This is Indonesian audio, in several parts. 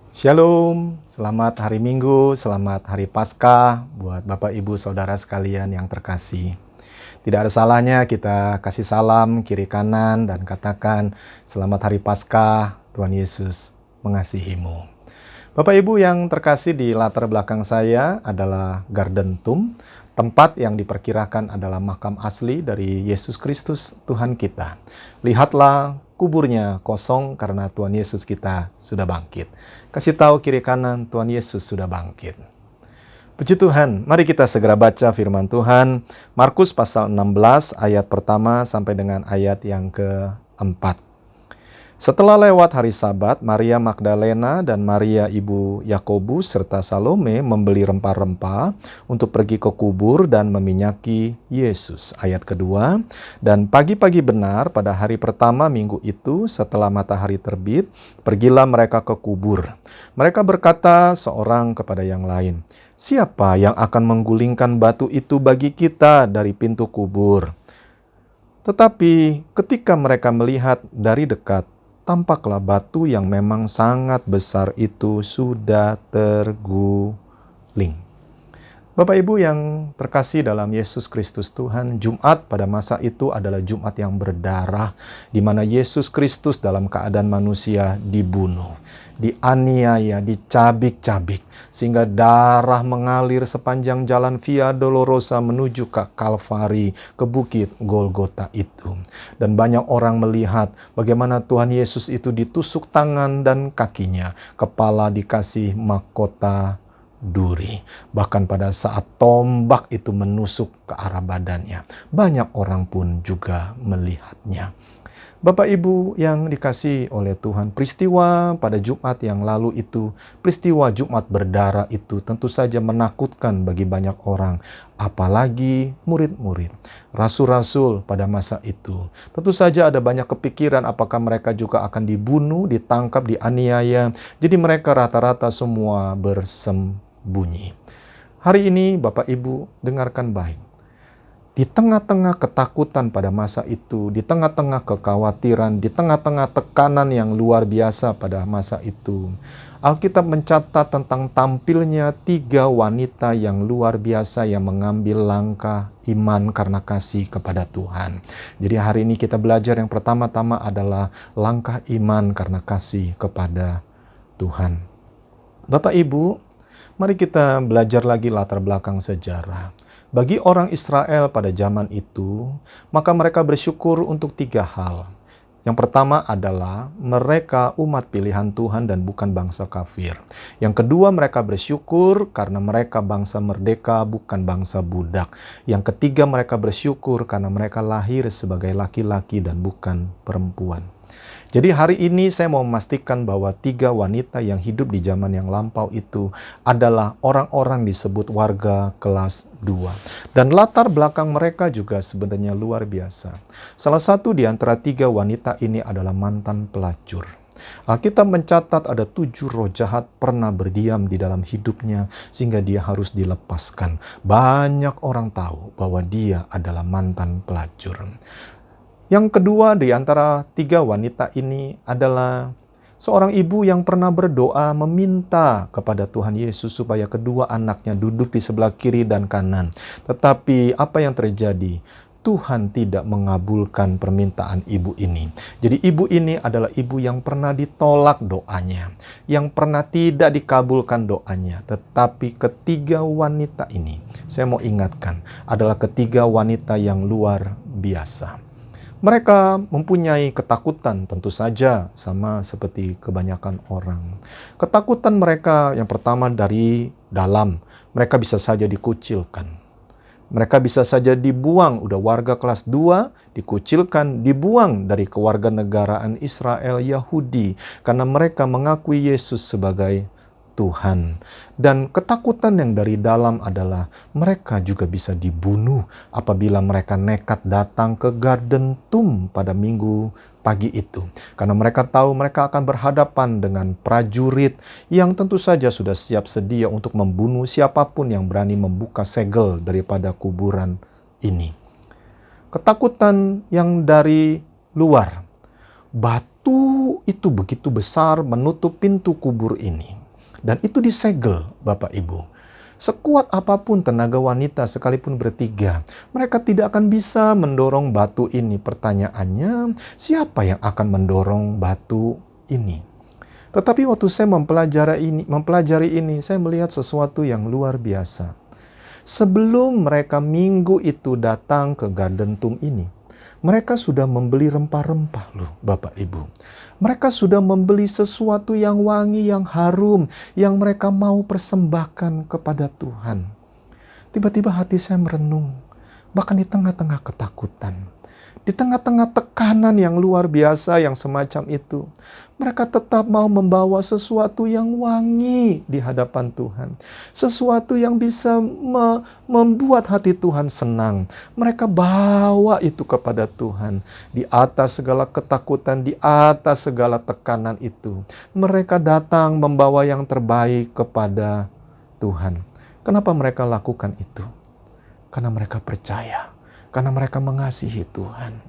Shalom, selamat hari Minggu, selamat hari Paskah buat Bapak Ibu Saudara sekalian yang terkasih. Tidak ada salahnya kita kasih salam kiri kanan dan katakan selamat hari Paskah, Tuhan Yesus mengasihimu. Bapak Ibu yang terkasih, di latar belakang saya adalah Garden Tomb, tempat yang diperkirakan adalah makam asli dari Yesus Kristus Tuhan kita. Lihatlah, kuburnya kosong karena Tuhan Yesus kita sudah bangkit. Kasih tahu kiri kanan, Tuhan Yesus sudah bangkit. Puji Tuhan, mari kita segera baca firman Tuhan. Markus pasal 16 ayat pertama sampai dengan ayat yang keempat. Setelah lewat hari Sabat, Maria Magdalena dan Maria ibu Yakobus serta Salome membeli rempah-rempah untuk pergi ke kubur dan meminyaki Yesus. Ayat kedua, dan pagi-pagi benar pada hari pertama minggu itu setelah matahari terbit, pergilah mereka ke kubur. Mereka berkata seorang kepada yang lain, "Siapa yang akan menggulingkan batu itu bagi kita dari pintu kubur?" Tetapi ketika mereka melihat dari dekat, tampaklah batu yang memang sangat besar itu sudah terguling. Bapak Ibu yang terkasih dalam Yesus Kristus Tuhan, Jumat pada masa itu adalah Jumat yang berdarah, di mana Yesus Kristus dalam keadaan manusia dibunuh, dianiaya, dicabik-cabik, sehingga darah mengalir sepanjang jalan Via Dolorosa menuju ke Kalvari, ke bukit Golgota itu. Dan banyak orang melihat bagaimana Tuhan Yesus itu ditusuk tangan dan kakinya, kepala dikasih mahkota duri. Bahkan pada saat tombak itu menusuk ke arah badannya, banyak orang pun juga melihatnya. Bapak Ibu yang dikasihi oleh Tuhan, peristiwa pada Jumat yang lalu itu, peristiwa Jumat berdarah itu tentu saja menakutkan bagi banyak orang, apalagi murid-murid, rasul-rasul pada masa itu. Tentu saja ada banyak kepikiran apakah mereka juga akan dibunuh, ditangkap, dianiaya. Jadi mereka rata-rata semua bersembunyi. Hari ini Bapak Ibu dengarkan baik. Di tengah-tengah ketakutan pada masa itu, di tengah-tengah kekhawatiran, di tengah-tengah tekanan yang luar biasa pada masa itu, Alkitab mencatat tentang tampilnya 3 wanita yang luar biasa yang mengambil langkah iman karena kasih kepada Tuhan. Jadi hari ini kita belajar yang pertama-tama adalah langkah iman karena kasih kepada Tuhan. Bapak Ibu, mari kita belajar lagi latar belakang sejarah. Bagi orang Israel pada zaman itu, maka mereka bersyukur untuk 3 hal. Yang pertama adalah mereka umat pilihan Tuhan dan bukan bangsa kafir. Yang kedua, mereka bersyukur karena mereka bangsa merdeka, bukan bangsa budak. Yang ketiga, mereka bersyukur karena mereka lahir sebagai laki-laki dan bukan perempuan. Jadi hari ini saya mau memastikan bahwa 3 wanita yang hidup di zaman yang lampau itu adalah orang-orang disebut warga kelas 2. Dan latar belakang mereka juga sebenarnya luar biasa. Salah satu di antara 3 wanita ini adalah mantan pelacur. Alkitab mencatat ada 7 roh jahat pernah berdiam di dalam hidupnya sehingga dia harus dilepaskan. Banyak orang tahu bahwa dia adalah mantan pelacur. Yang kedua di antara 3 wanita ini adalah seorang ibu yang pernah berdoa meminta kepada Tuhan Yesus supaya kedua anaknya duduk di sebelah kiri dan kanan. Tetapi apa yang terjadi? Tuhan tidak mengabulkan permintaan ibu ini. Jadi ibu ini adalah ibu yang pernah ditolak doanya, yang pernah tidak dikabulkan doanya. Tetapi ketiga wanita ini, saya mau ingatkan, adalah ketiga wanita yang luar biasa. Mereka mempunyai ketakutan tentu saja sama seperti kebanyakan orang. Ketakutan mereka yang pertama dari dalam. Mereka bisa saja dikucilkan. Mereka bisa saja dibuang, udah warga kelas 2, dikucilkan, dibuang dari kewarganegaraan Israel Yahudi. Karena mereka mengakui Yesus sebagai Tuhan. Dan ketakutan yang dari dalam adalah mereka juga bisa dibunuh apabila mereka nekat datang ke Garden Tomb pada minggu pagi itu. Karena mereka tahu mereka akan berhadapan dengan prajurit yang tentu saja sudah siap sedia untuk membunuh siapapun yang berani membuka segel daripada kuburan ini. Ketakutan yang dari luar. Batu itu begitu besar menutup pintu kubur ini. Dan itu disegel, Bapak Ibu. Sekuat apapun tenaga wanita sekalipun bertiga, mereka tidak akan bisa mendorong batu ini. Pertanyaannya, siapa yang akan mendorong batu ini? Tetapi waktu saya mempelajari ini, saya melihat sesuatu yang luar biasa. Sebelum mereka minggu itu datang ke Garden Tomb ini, mereka sudah membeli rempah-rempah loh, Bapak Ibu. Mereka sudah membeli sesuatu yang wangi, yang harum, yang mereka mau persembahkan kepada Tuhan. Tiba-tiba hati saya merenung, bahkan di tengah-tengah ketakutan, di tengah-tengah tekanan yang luar biasa yang semacam itu, mereka tetap mau membawa sesuatu yang wangi di hadapan Tuhan. Sesuatu yang bisa membuat hati Tuhan senang. Mereka bawa itu kepada Tuhan. Di atas segala ketakutan, di atas segala tekanan itu, mereka datang membawa yang terbaik kepada Tuhan. Kenapa mereka lakukan itu? Karena mereka percaya. Karena mereka mengasihi Tuhan.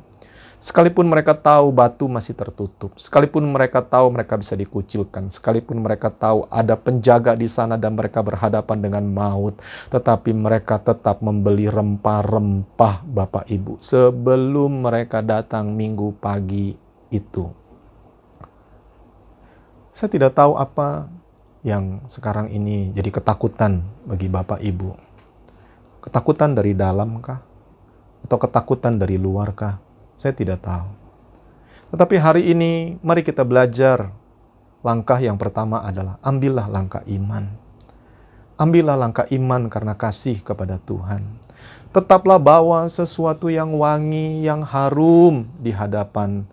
Sekalipun mereka tahu batu masih tertutup, sekalipun mereka tahu mereka bisa dikucilkan, sekalipun mereka tahu ada penjaga di sana dan mereka berhadapan dengan maut, tetapi mereka tetap membeli rempah-rempah, Bapak Ibu, sebelum mereka datang minggu pagi itu. Saya tidak tahu apa yang sekarang ini jadi ketakutan bagi Bapak Ibu. Ketakutan dari dalam kah? Atau ketakutan dari luar kah? Saya tidak tahu. Tetapi hari ini, mari kita belajar. Langkah yang pertama adalah, ambillah langkah iman. Ambillah langkah iman karena kasih kepada Tuhan. Tetaplah bawa sesuatu yang wangi, yang harum di hadapan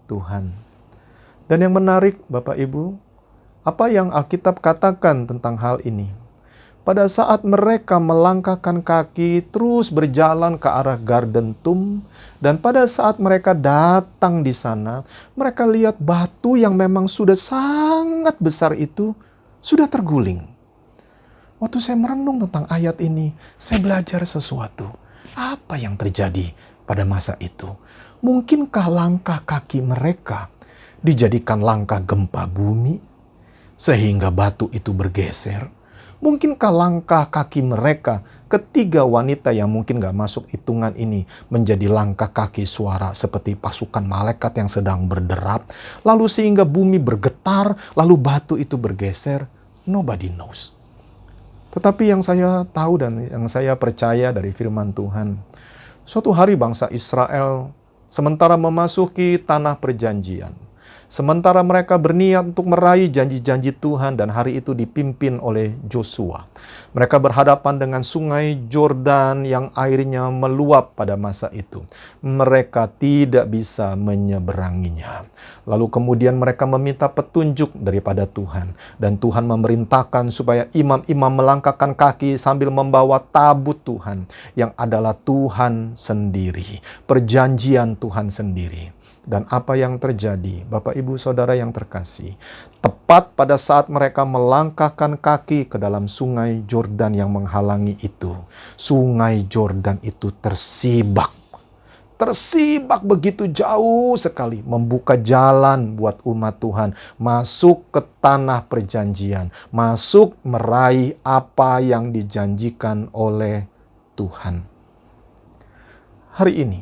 Tuhan. Dan yang menarik, Bapak Ibu, apa yang Alkitab katakan tentang hal ini? Pada saat mereka melangkahkan kaki terus berjalan ke arah Garden Tomb, dan pada saat mereka datang di sana, mereka lihat batu yang memang sudah sangat besar itu sudah terguling. Waktu saya merenung tentang ayat ini, saya belajar sesuatu. Apa yang terjadi pada masa itu? Mungkinkah langkah kaki mereka dijadikan langkah gempa bumi sehingga batu itu bergeser? Mungkinkah langkah kaki mereka, ketiga wanita yang mungkin gak masuk hitungan ini, menjadi langkah kaki suara seperti pasukan malaikat yang sedang berderap, lalu sehingga bumi bergetar, lalu batu itu bergeser? Nobody knows. Tetapi yang saya tahu dan yang saya percaya dari firman Tuhan, suatu hari bangsa Israel sementara memasuki tanah perjanjian, sementara mereka berniat untuk meraih janji-janji Tuhan dan hari itu dipimpin oleh Joshua. Mereka berhadapan dengan sungai Yordan yang airnya meluap pada masa itu. Mereka tidak bisa menyeberanginya. Lalu kemudian mereka meminta petunjuk daripada Tuhan. Dan Tuhan memerintahkan supaya imam-imam melangkahkan kaki sambil membawa tabut Tuhan yang adalah Tuhan sendiri. Perjanjian Tuhan sendiri. Dan apa yang terjadi, Bapak Ibu Saudara yang terkasih, tepat pada saat mereka melangkahkan kaki ke dalam sungai Yordan yang menghalangi itu, sungai Yordan itu tersibak begitu jauh sekali, membuka jalan buat umat Tuhan masuk ke tanah perjanjian, masuk meraih apa yang dijanjikan oleh Tuhan. Hari ini,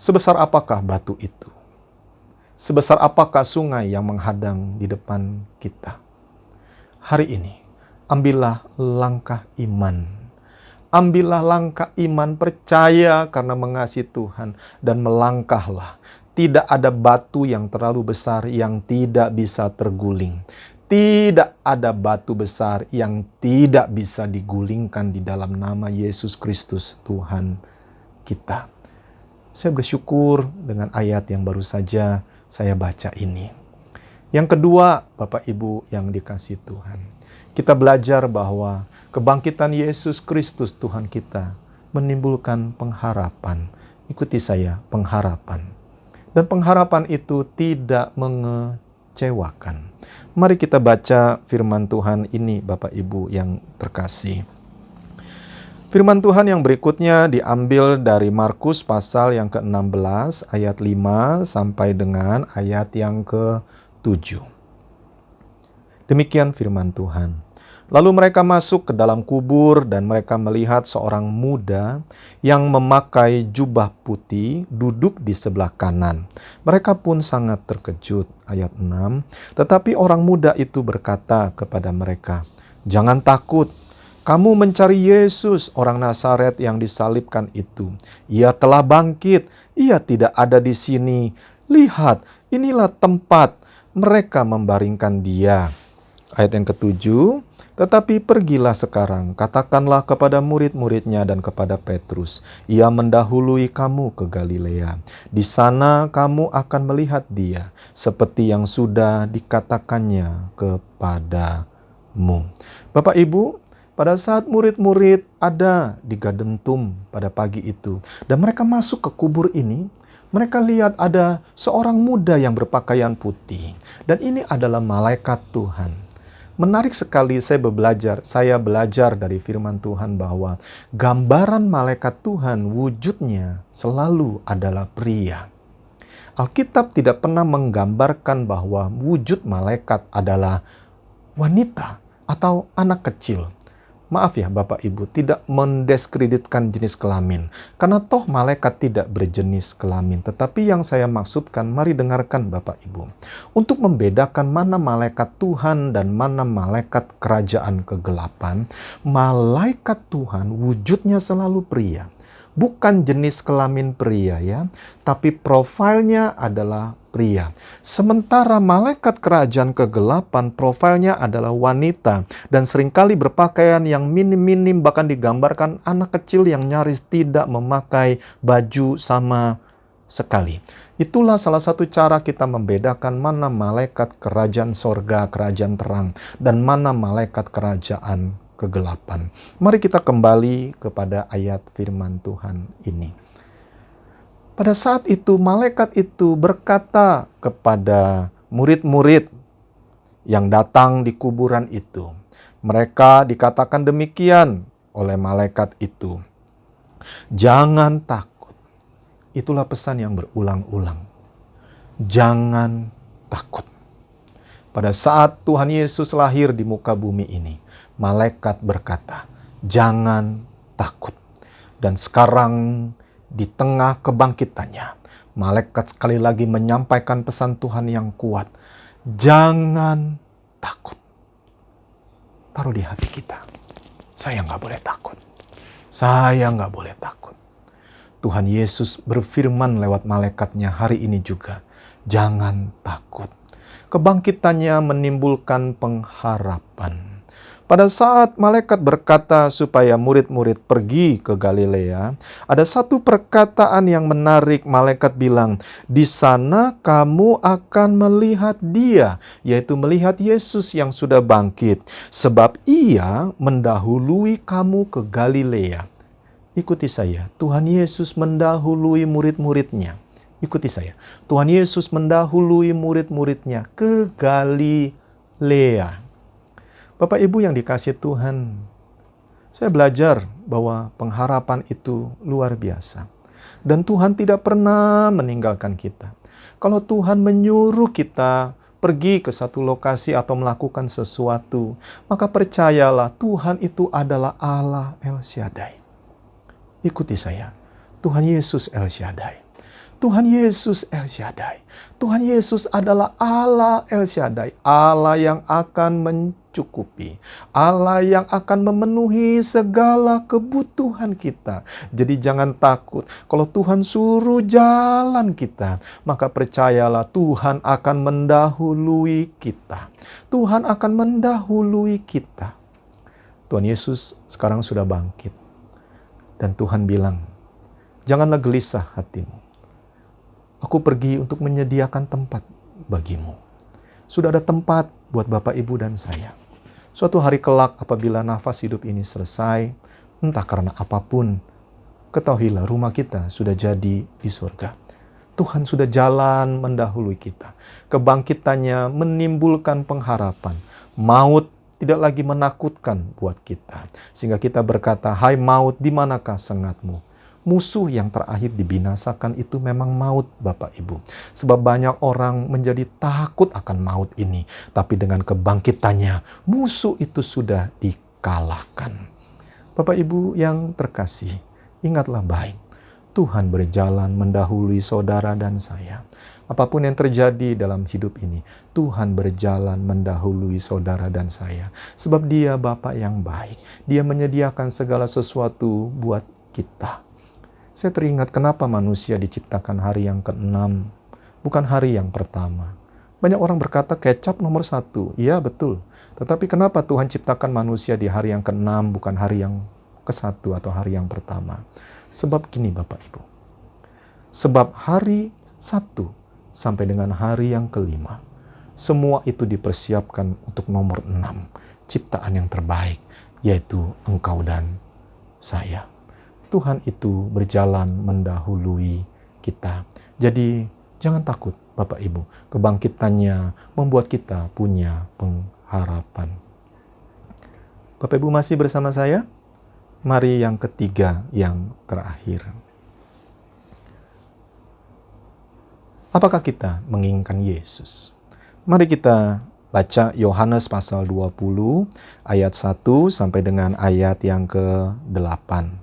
sebesar apakah batu itu? Sebesar apakah sungai yang menghadang di depan kita? Hari ini, ambillah langkah iman. Ambillah langkah iman, percaya karena mengasihi Tuhan, dan melangkahlah. Tidak ada batu yang terlalu besar yang tidak bisa terguling. Tidak ada batu besar yang tidak bisa digulingkan di dalam nama Yesus Kristus Tuhan kita. Saya bersyukur dengan ayat yang baru saja saya baca ini. Yang kedua, Bapak Ibu yang dikasihi Tuhan, kita belajar bahwa kebangkitan Yesus Kristus Tuhan kita menimbulkan pengharapan. Ikuti saya, pengharapan. Dan pengharapan itu tidak mengecewakan. Mari kita baca firman Tuhan ini, Bapak Ibu yang terkasih. Firman Tuhan yang berikutnya diambil dari Markus pasal yang ke-16 ayat 5 sampai dengan ayat yang ke-7. Demikian firman Tuhan. Lalu mereka masuk ke dalam kubur dan mereka melihat seorang muda yang memakai jubah putih duduk di sebelah kanan. Mereka pun sangat terkejut. Ayat 6. Tetapi orang muda itu berkata kepada mereka, "Jangan takut. Kamu mencari Yesus, orang Nazaret yang disalibkan itu. Ia telah bangkit. Ia tidak ada di sini. Lihat, inilah tempat mereka membaringkan dia." Ayat yang ketujuh. Tetapi pergilah sekarang, katakanlah kepada murid-muridnya dan kepada Petrus, ia mendahului kamu ke Galilea. Di sana kamu akan melihat dia, seperti yang sudah dikatakannya kepadamu. Bapak Ibu, pada saat murid-murid ada di Gadentum pada pagi itu, dan mereka masuk ke kubur ini, mereka lihat ada seorang muda yang berpakaian putih. Dan ini adalah malaikat Tuhan. Menarik sekali saya belajar dari firman Tuhan bahwa gambaran malaikat Tuhan wujudnya selalu adalah pria. Alkitab tidak pernah menggambarkan bahwa wujud malaikat adalah wanita atau anak kecil. Maaf ya Bapak Ibu, tidak mendiskreditkan jenis kelamin. Karena toh malaikat tidak berjenis kelamin. Tetapi yang saya maksudkan, mari dengarkan Bapak Ibu. Untuk membedakan mana malaikat Tuhan dan mana malaikat kerajaan kegelapan, malaikat Tuhan wujudnya selalu pria. Bukan jenis kelamin pria ya, tapi profilnya adalah pria. Sementara malaikat kerajaan kegelapan profilnya adalah wanita dan seringkali berpakaian yang minim-minim, bahkan digambarkan anak kecil yang nyaris tidak memakai baju sama sekali. Itulah salah satu cara kita membedakan mana malaikat kerajaan sorga, kerajaan terang, dan mana malaikat kerajaan kegelapan. Mari kita kembali kepada ayat firman Tuhan ini. Pada saat itu malaikat itu berkata kepada murid-murid yang datang di kuburan itu. Mereka dikatakan demikian oleh malaikat itu. Jangan takut. Itulah pesan yang berulang-ulang. Jangan takut. Pada saat Tuhan Yesus lahir di muka bumi ini, malaikat berkata, jangan takut. Dan sekarang di tengah kebangkitannya, malaikat sekali lagi menyampaikan pesan Tuhan yang kuat. Jangan takut. Taruh di hati kita. Saya nggak boleh takut. Saya nggak boleh takut. Tuhan Yesus berfirman lewat malaikatnya hari ini juga. Jangan takut. Kebangkitannya menimbulkan pengharapan. Pada saat malaikat berkata supaya murid-murid pergi ke Galilea, ada satu perkataan yang menarik. Malaikat bilang, di sana kamu akan melihat dia, yaitu melihat Yesus yang sudah bangkit. Sebab ia mendahului kamu ke Galilea. Ikuti saya, Tuhan Yesus mendahului murid-muridnya. Ikuti saya, Tuhan Yesus mendahului murid-muridnya ke Galilea. Bapak Ibu yang dikasihi Tuhan, saya belajar bahwa pengharapan itu luar biasa. Dan Tuhan tidak pernah meninggalkan kita. Kalau Tuhan menyuruh kita pergi ke satu lokasi atau melakukan sesuatu, maka percayalah Tuhan itu adalah Allah El Shaddai. Ikuti saya, Tuhan Yesus El Shaddai. Tuhan Yesus El Shaddai. Tuhan Yesus adalah Allah El Shaddai. Allah yang akan mencukupi. Allah yang akan memenuhi segala kebutuhan kita. Jadi jangan takut. Kalau Tuhan suruh jalan kita, maka percayalah Tuhan akan mendahului kita. Tuhan akan mendahului kita. Tuhan Yesus sekarang sudah bangkit. Dan Tuhan bilang, janganlah gelisah hatimu. Aku pergi untuk menyediakan tempat bagimu. Sudah ada tempat buat Bapak, Ibu, dan saya. Suatu hari kelak apabila nafas hidup ini selesai, entah karena apapun, ketahuilah rumah kita sudah jadi di surga. Tuhan sudah jalan mendahului kita. Kebangkitannya menimbulkan pengharapan. Maut tidak lagi menakutkan buat kita. Sehingga kita berkata, hai maut, di manakah sengatmu? Musuh yang terakhir dibinasakan itu memang maut, Bapak Ibu. Sebab banyak orang menjadi takut akan maut ini. Tapi dengan kebangkitannya, musuh itu sudah dikalahkan. Bapak Ibu yang terkasih, ingatlah baik. Tuhan berjalan mendahului saudara dan saya. Apapun yang terjadi dalam hidup ini, Tuhan berjalan mendahului saudara dan saya. Sebab Dia Bapa yang baik. Dia menyediakan segala sesuatu buat kita. Saya teringat kenapa manusia diciptakan hari yang ke-6, bukan hari yang pertama. Banyak orang berkata kecap nomor 1. Iya betul. Tetapi kenapa Tuhan ciptakan manusia di hari yang ke-6, bukan hari yang ke-1 atau hari yang pertama? Sebab gini Bapak Ibu. Sebab hari 1 sampai dengan hari yang ke-5, semua itu dipersiapkan untuk nomor 6. Ciptaan yang terbaik, yaitu engkau dan saya. Tuhan itu berjalan mendahului kita. Jadi jangan takut Bapak Ibu. Kebangkitannya membuat kita punya pengharapan. Bapak Ibu masih bersama saya? Mari yang ketiga, yang terakhir. Apakah kita menginginkan Yesus? Mari kita baca Yohanes pasal 20 ayat 1 sampai dengan ayat yang ke-8.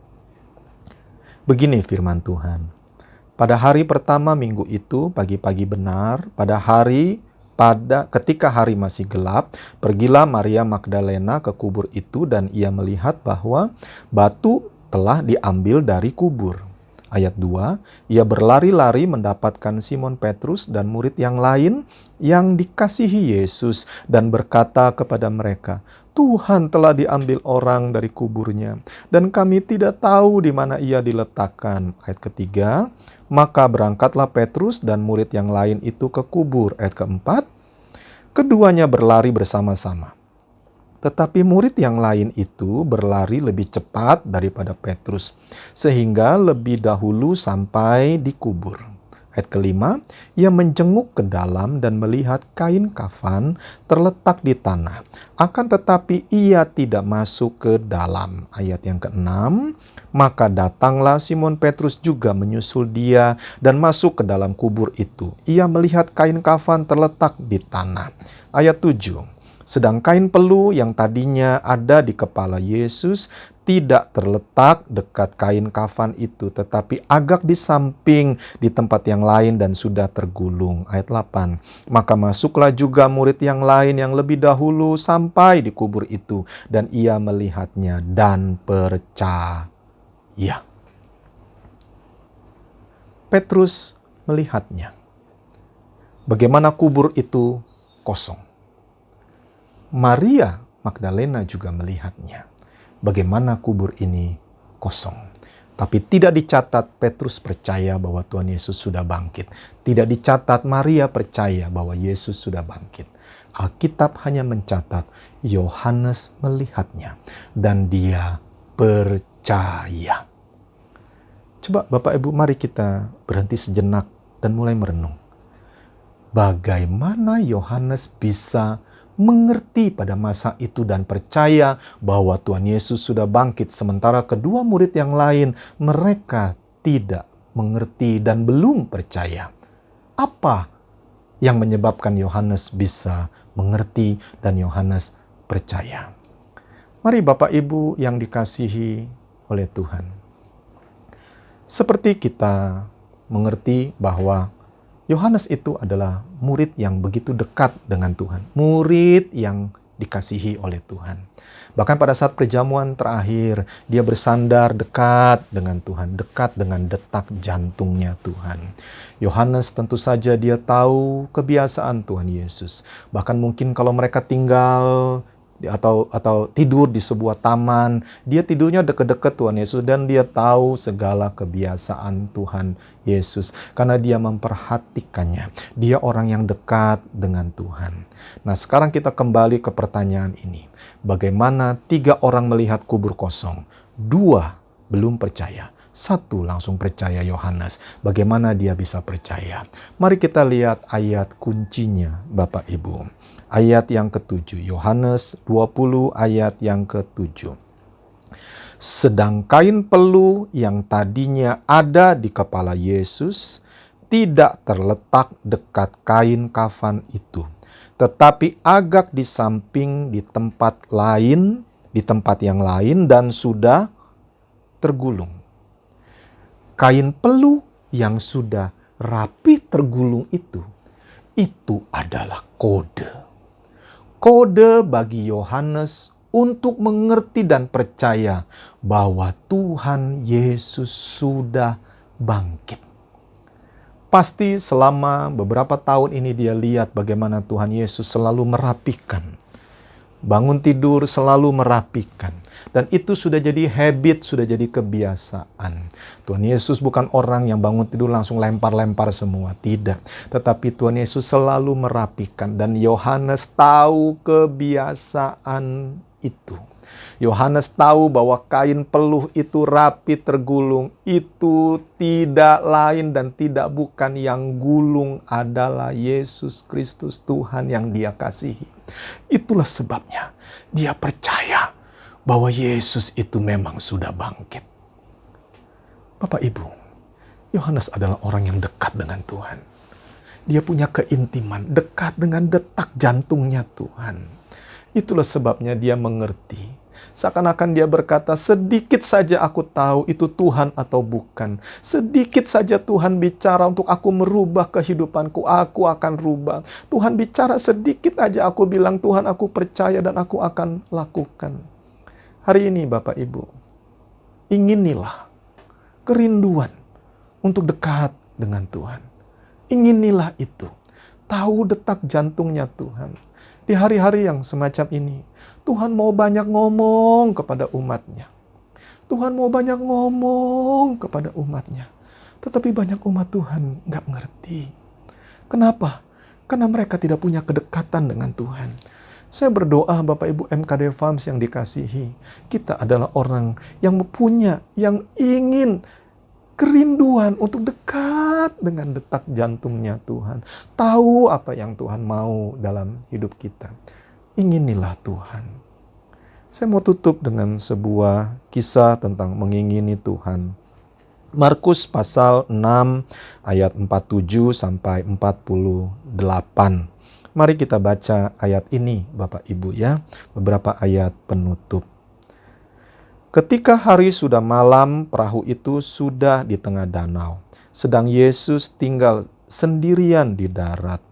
Begini firman Tuhan. Pada hari pertama minggu itu, pagi-pagi benar, ketika hari masih gelap, pergilah Maria Magdalena ke kubur itu dan ia melihat bahwa batu telah diambil dari kubur. Ayat 2, ia berlari-lari mendapatkan Simon Petrus dan murid yang lain yang dikasihi Yesus dan berkata kepada mereka, Tuhan telah diambil orang dari kuburnya dan kami tidak tahu di mana ia diletakkan. Ayat ketiga, maka berangkatlah Petrus dan murid yang lain itu ke kubur. Ayat keempat, keduanya berlari bersama-sama. Tetapi murid yang lain itu berlari lebih cepat daripada Petrus, sehingga lebih dahulu sampai di kubur. Ayat kelima, ia menjenguk ke dalam dan melihat kain kafan terletak di tanah. Akan tetapi ia tidak masuk ke dalam. Ayat yang keenam, maka datanglah Simon Petrus juga menyusul dia dan masuk ke dalam kubur itu. Ia melihat kain kafan terletak di tanah. Ayat 7. Sedang kain pelu yang tadinya ada di kepala Yesus tidak terletak dekat kain kafan itu, tetapi agak di samping di tempat yang lain dan sudah tergulung. Ayat 8. Maka masuklah juga murid yang lain yang lebih dahulu sampai di kubur itu, dan ia melihatnya dan percaya. Petrus melihatnya. Bagaimana kubur itu kosong. Maria Magdalena juga melihatnya. Bagaimana kubur ini kosong. Tapi tidak dicatat Petrus percaya bahwa Tuhan Yesus sudah bangkit. Tidak dicatat Maria percaya bahwa Yesus sudah bangkit. Alkitab hanya mencatat Yohanes melihatnya dan dia percaya. Coba Bapak Ibu, mari kita berhenti sejenak dan mulai merenung. Bagaimana Yohanes bisa mengerti pada masa itu dan percaya bahwa Tuhan Yesus sudah bangkit, sementara kedua murid yang lain mereka tidak mengerti dan belum percaya. Apa yang menyebabkan Yohanes bisa mengerti dan Yohanes percaya? Mari Bapak Ibu yang dikasihi oleh Tuhan, seperti kita mengerti bahwa Yohanes itu adalah murid yang begitu dekat dengan Tuhan. Murid yang dikasihi oleh Tuhan. Bahkan pada saat perjamuan terakhir, dia bersandar dekat dengan Tuhan. Dekat dengan detak jantungnya Tuhan. Yohanes tentu saja dia tahu kebiasaan Tuhan Yesus. Bahkan mungkin kalau mereka tinggal atau tidur di sebuah taman, dia tidurnya dekat-dekat Tuhan Yesus dan dia tahu segala kebiasaan Tuhan Yesus karena dia memperhatikannya. Dia orang yang dekat dengan Tuhan. Nah, sekarang kita kembali ke pertanyaan ini. Bagaimana 3 orang melihat kubur kosong? 2 belum percaya. 1 langsung percaya Yohanes. Bagaimana dia bisa percaya? Mari kita lihat ayat kuncinya, Bapak Ibu. Ayat yang ke-7, Yohanes 20 ayat yang ke-7. Sedang kain peluh yang tadinya ada di kepala Yesus tidak terletak dekat kain kafan itu, tetapi agak di samping di tempat lain, di tempat yang lain dan sudah tergulung. Kain peluh yang sudah rapi tergulung itu adalah kode. Kode bagi Yohanes untuk mengerti dan percaya bahwa Tuhan Yesus sudah bangkit. Pasti selama beberapa tahun ini dia lihat bagaimana Tuhan Yesus selalu merapikan. Bangun tidur selalu merapikan. Dan itu sudah jadi habit, sudah jadi kebiasaan. Tuhan Yesus bukan orang yang bangun tidur langsung lempar-lempar semua. Tidak. Tetapi Tuhan Yesus selalu merapikan. Dan Yohanes tahu kebiasaan itu. Yohanes tahu bahwa kain peluh itu rapi tergulung. Itu tidak lain dan tidak bukan, yang gulung adalah Yesus Kristus Tuhan yang dia kasihi. Itulah sebabnya dia percaya bahwa Yesus itu memang sudah bangkit. Bapak Ibu, Yohanes adalah orang yang dekat dengan Tuhan. Dia punya keintiman, dekat dengan detak jantungnya Tuhan. Itulah sebabnya dia mengerti. Seakan-akan dia berkata, sedikit saja aku tahu itu Tuhan atau bukan. Sedikit saja Tuhan bicara untuk aku merubah kehidupanku, aku akan rubah. Tuhan bicara sedikit aja, aku bilang, Tuhan aku percaya dan aku akan lakukan. Hari ini Bapak Ibu, inginilah kerinduan untuk dekat dengan Tuhan. Inginilah itu. Tahu detak jantungnya Tuhan. Di hari-hari yang semacam ini, Tuhan mau banyak ngomong kepada umatnya. Tuhan mau banyak ngomong kepada umatnya. Tetapi banyak umat Tuhan nggak mengerti. Kenapa? Karena mereka tidak punya kedekatan dengan Tuhan. Saya berdoa Bapak Ibu MKD Farms yang dikasihi. Kita adalah orang yang punya, yang ingin kerinduan untuk dekat dengan detak jantungnya Tuhan. Tahu apa yang Tuhan mau dalam hidup kita. Inginilah Tuhan. Saya mau tutup dengan sebuah kisah tentang mengingini Tuhan. Markus pasal 6 ayat 47 sampai 48. Mari kita baca ayat ini Bapak Ibu ya. Beberapa ayat penutup. Ketika hari sudah malam, perahu itu sudah di tengah danau. Sedang Yesus tinggal sendirian di darat.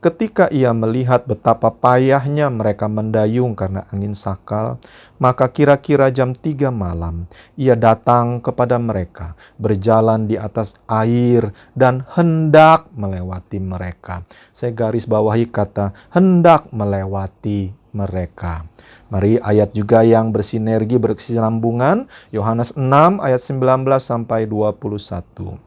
Ketika ia melihat betapa payahnya mereka mendayung karena angin sakal, maka kira-kira jam 3 malam, ia datang kepada mereka, berjalan di atas air dan hendak melewati mereka. Saya garis bawahi kata hendak melewati mereka. Mari ayat juga yang bersinergi, berkesinambungan. Yohanes 6 ayat 19 sampai 21.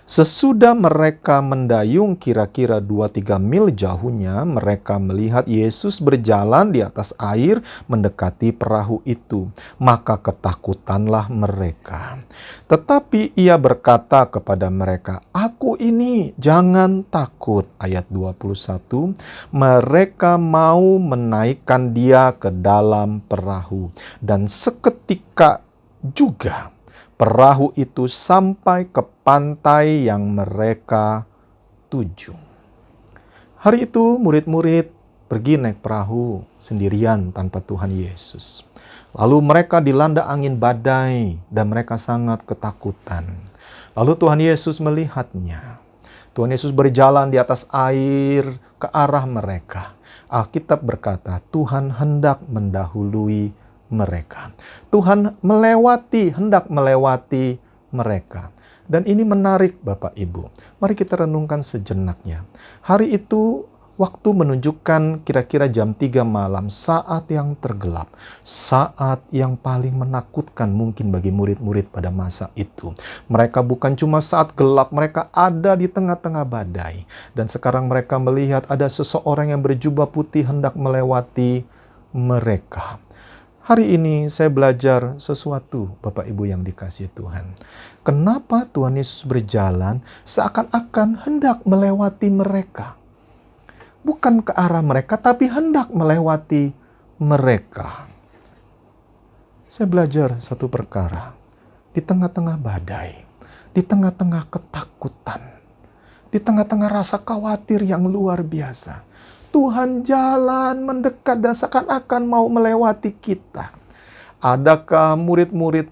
Sesudah mereka mendayung kira-kira 2-3 mil jauhnya, mereka melihat Yesus berjalan di atas air mendekati perahu itu. Maka ketakutanlah mereka. Tetapi ia berkata kepada mereka, "Aku ini, jangan takut." Ayat 21, mereka mau menaikkan dia ke dalam perahu. Dan seketika juga perahu itu sampai ke pantai yang mereka tuju. Hari itu murid-murid pergi naik perahu sendirian tanpa Tuhan Yesus. Lalu mereka dilanda angin badai dan mereka sangat ketakutan. Lalu Tuhan Yesus melihatnya. Tuhan Yesus berjalan di atas air ke arah mereka. Alkitab berkata, Tuhan hendak mendahului mereka. Tuhan hendak melewati mereka. Dan ini menarik Bapak Ibu. Mari kita renungkan sejenaknya. Hari itu waktu menunjukkan kira-kira jam 3 malam, saat yang tergelap. Saat yang paling menakutkan mungkin bagi murid-murid pada masa itu. Mereka bukan cuma saat gelap, mereka ada di tengah-tengah badai. Dan sekarang mereka melihat ada seseorang yang berjubah putih hendak melewati mereka. Hari ini saya belajar sesuatu, Bapak Ibu yang dikasihi Tuhan. Kenapa Tuhan Yesus berjalan seakan-akan hendak melewati mereka? Bukan ke arah mereka, tapi hendak melewati mereka. Saya belajar satu perkara. Di tengah-tengah badai, di tengah-tengah ketakutan, di tengah-tengah rasa khawatir yang luar biasa, Tuhan jalan mendekat dan seakan-akan mau melewati kita. Adakah murid-murid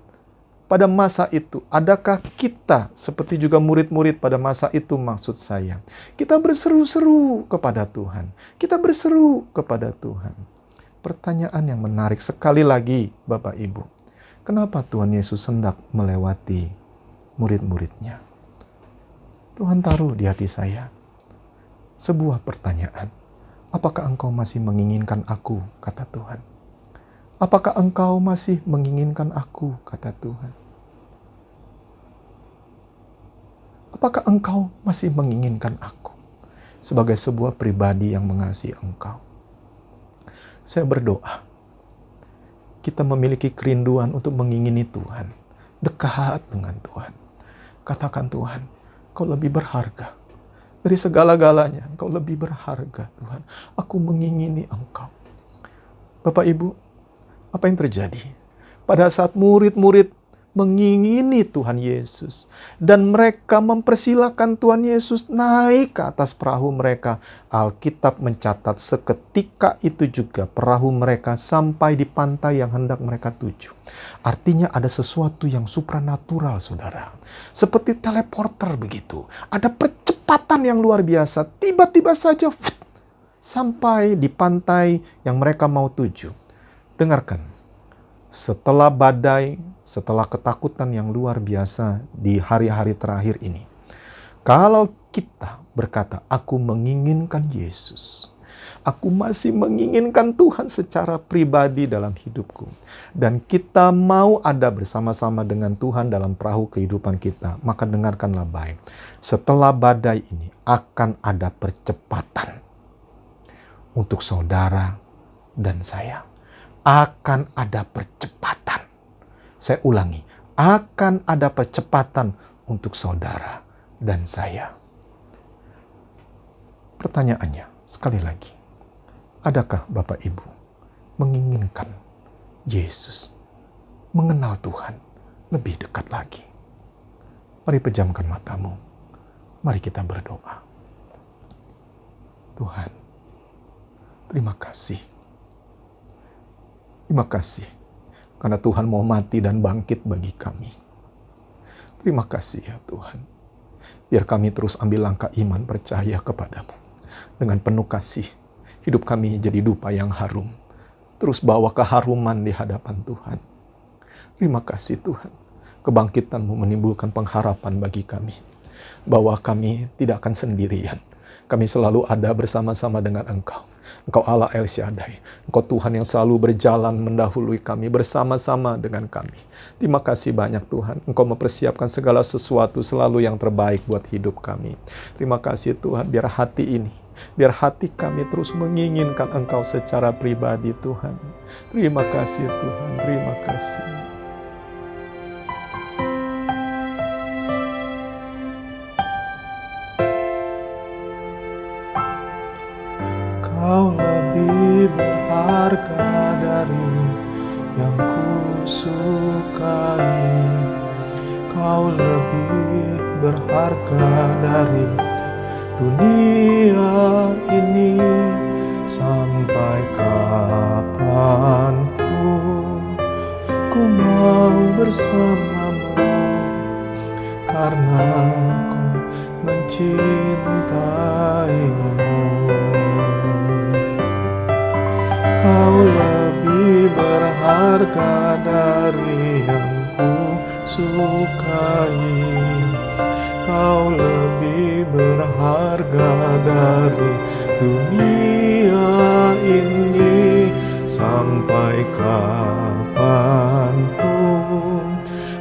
pada masa itu? Adakah kita seperti juga murid-murid pada masa itu, maksud saya? Kita berseru-seru kepada Tuhan. Kita berseru kepada Tuhan. Pertanyaan yang menarik sekali lagi, Bapak Ibu. Kenapa Tuhan Yesus hendak melewati murid-muridnya? Tuhan taruh di hati saya sebuah pertanyaan. Apakah engkau masih menginginkan aku, kata Tuhan? Apakah engkau masih menginginkan aku, kata Tuhan? Apakah engkau masih menginginkan aku sebagai sebuah pribadi yang mengasihi engkau? Saya berdoa, kita memiliki kerinduan untuk mengingini Tuhan, dekat dengan Tuhan. Katakan, Tuhan, Kau lebih berharga dari segala-galanya. Engkau lebih berharga, Tuhan. Aku mengingini Engkau. Bapak Ibu, apa yang terjadi pada saat murid-murid mengingini Tuhan Yesus dan mereka mempersilahkan Tuhan Yesus naik ke atas perahu mereka? Alkitab mencatat seketika itu juga perahu mereka sampai di pantai yang hendak mereka tuju. Artinya ada sesuatu yang supranatural, saudara. Seperti teleporter begitu. Ada percepatan yang luar biasa. Tiba-tiba saja sampai di pantai yang mereka mau tuju. Dengarkan. Setelah badai, setelah ketakutan yang luar biasa di hari-hari terakhir ini, kalau kita berkata, aku menginginkan Yesus, aku masih menginginkan Tuhan secara pribadi dalam hidupku, dan kita mau ada bersama-sama dengan Tuhan dalam perahu kehidupan kita, maka dengarkanlah baik. Setelah badai ini akan ada percepatan untuk saudara dan saya. Akan ada percepatan. Saya ulangi, akan ada percepatan untuk saudara dan saya. Pertanyaannya, sekali lagi, adakah Bapak Ibu menginginkan Yesus, mengenal Tuhan lebih dekat lagi? Mari pejamkan matamu, mari kita berdoa. Tuhan, terima kasih. Terima kasih karena Tuhan mau mati dan bangkit bagi kami. Terima kasih ya Tuhan. Biar kami terus ambil langkah iman percaya kepadamu. Dengan penuh kasih, hidup kami jadi dupa yang harum. Terus bawa keharuman di hadapan Tuhan. Terima kasih Tuhan. Kebangkitan-Mu menimbulkan pengharapan bagi kami. Bahwa kami tidak akan sendirian. Kami selalu ada bersama-sama dengan Engkau. Engkau Allah El Shaddai. Engkau Tuhan yang selalu berjalan mendahului kami, bersama-sama dengan kami. Terima kasih banyak Tuhan. Engkau mempersiapkan segala sesuatu selalu yang terbaik buat hidup kami. Terima kasih Tuhan, biar hati ini, biar hati kami terus menginginkan Engkau secara pribadi Tuhan. Terima kasih Tuhan, terima kasih. Kau lebih berharga dari yang ku sukai. Kau lebih berharga dari dunia ini. Sampai kapanpun ku mau bersamamu, karena ku mencintaimu. Kau lebih berharga dari yang ku sukai. Kau lebih berharga dari dunia ini. Sampai kapanpun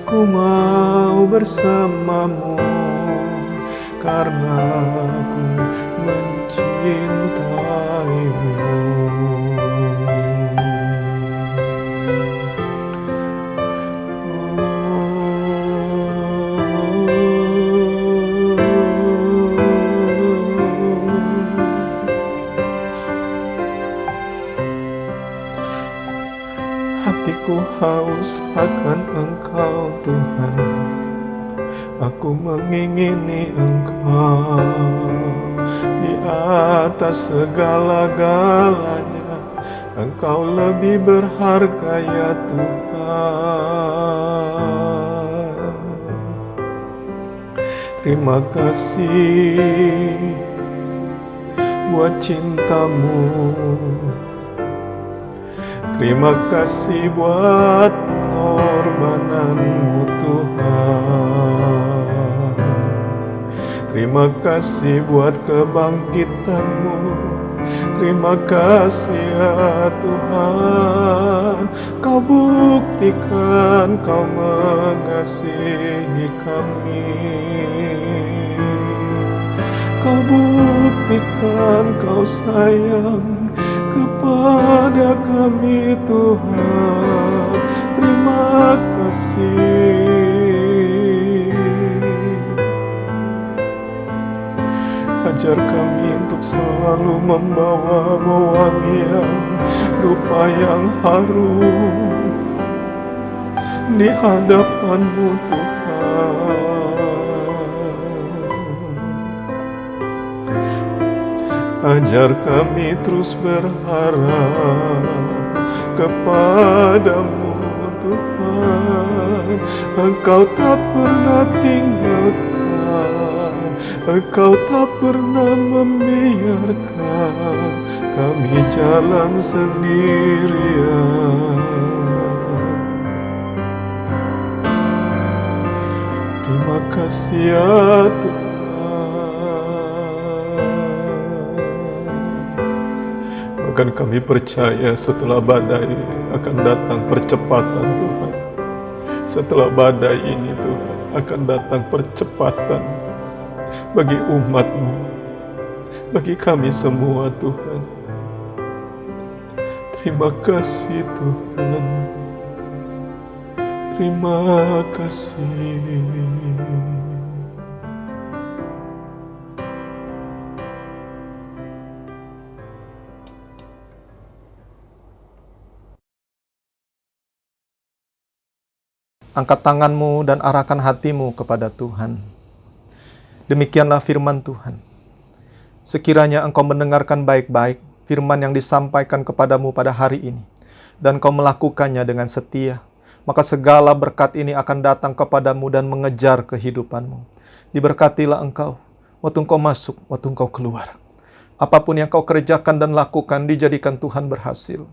ku mau bersamamu, karena ku mencintaimu. Hatiku haus akan Engkau Tuhan. Aku mengingini Engkau di atas segala-galanya. Engkau lebih berharga ya Tuhan. Terima kasih buat cinta-Mu. Terima kasih buat pengorbanan-Mu Tuhan. Terima kasih buat kebangkitan-Mu. Terima kasih ya Tuhan. Kau buktikan Kau mengasihi kami. Kau buktikan Kau sayang kepada kami Tuhan. Terima kasih. Ajar kami untuk selalu membawa wewangian dupa yang harum di hadapan-Mu Tuhan. Ajar kami terus berharap kepada-Mu Tuhan. Engkau tak pernah tinggalkan, Engkau tak pernah membiarkan kami jalan sendirian. Terima kasih ya Tuhan. Bahkan kami percaya setelah badai akan datang percepatan Tuhan. Setelah badai ini Tuhan akan datang percepatan bagi umat-Mu, bagi kami semua Tuhan. Terima kasih Tuhan. Terima kasih. Angkat tanganmu dan arahkan hatimu kepada Tuhan. Demikianlah firman Tuhan. Sekiranya engkau mendengarkan baik-baik firman yang disampaikan kepadamu pada hari ini, dan kau melakukannya dengan setia, maka segala berkat ini akan datang kepadamu dan mengejar kehidupanmu. Diberkatilah engkau, waktu engkau masuk, waktu engkau keluar. Apapun yang kau kerjakan dan lakukan, dijadikan Tuhan berhasil.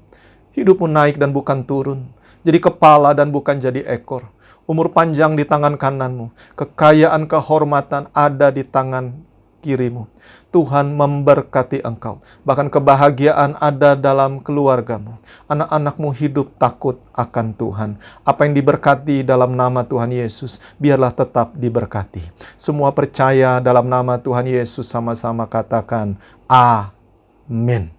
Hidupmu naik dan bukan turun, jadi kepala dan bukan jadi ekor. Umur panjang di tangan kananmu, kekayaan kehormatan ada di tangan kirimu. Tuhan memberkati engkau, bahkan kebahagiaan ada dalam keluargamu. Anak-anakmu hidup takut akan Tuhan. Apa yang diberkati dalam nama Tuhan Yesus, biarlah tetap diberkati. Semua percaya dalam nama Tuhan Yesus, sama-sama katakan amin.